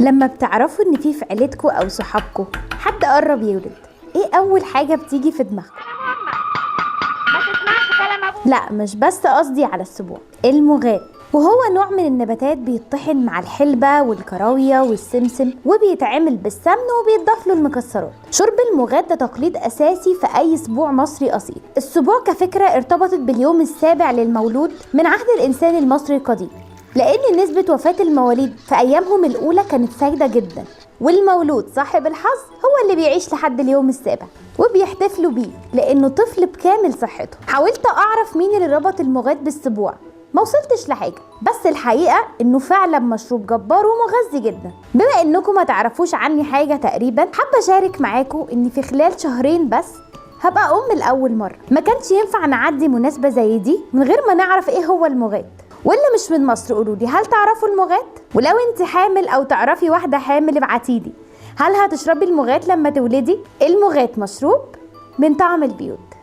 لما بتعرفوا ان في عيلتكوا او صحابكوا حد قرب يولد، ايه اول حاجة بتيجي في دماغكم؟ لا مش بس قصدي على السبوع، المغاد، وهو نوع من النباتات بيطحن مع الحلبة والكراوية والسمسم وبيتعمل بالسمن وبيتضاف له المكسرات. شرب المغاد ده تقليد اساسي في اي سبوع مصري اصيل. السبوع كفكرة ارتبطت باليوم السابع للمولود من عهد الانسان المصري القديم، لان نسبة وفاة المواليد في ايامهم الاولى كانت سيدة جدا، والمولود صاحب الحظ هو اللي بيعيش لحد اليوم السابع وبيحتفلوا بيه لانه طفل بكامل صحته. حاولت اعرف مين اللي ربط المغاد بالسبوع، ما وصلتش لحاجه، بس الحقيقه انه فعلا مشروب جبار ومغذي جدا. بما انكم ما تعرفوش عني حاجه تقريبا، حابه اشارك معاكم اني في خلال شهرين بس هبقى لاول مره. ما كانش ينفع نعدي مناسبه زي دي من غير ما نعرف ايه هو المغاد. واللي مش من مصر قولولي، هل تعرفوا المغاد؟ ولو انت حامل او تعرفي واحده حامل ابعتيلي، هل هتشربي المغاد لما تولدي؟ المغاد مشروب من طعم البيوت.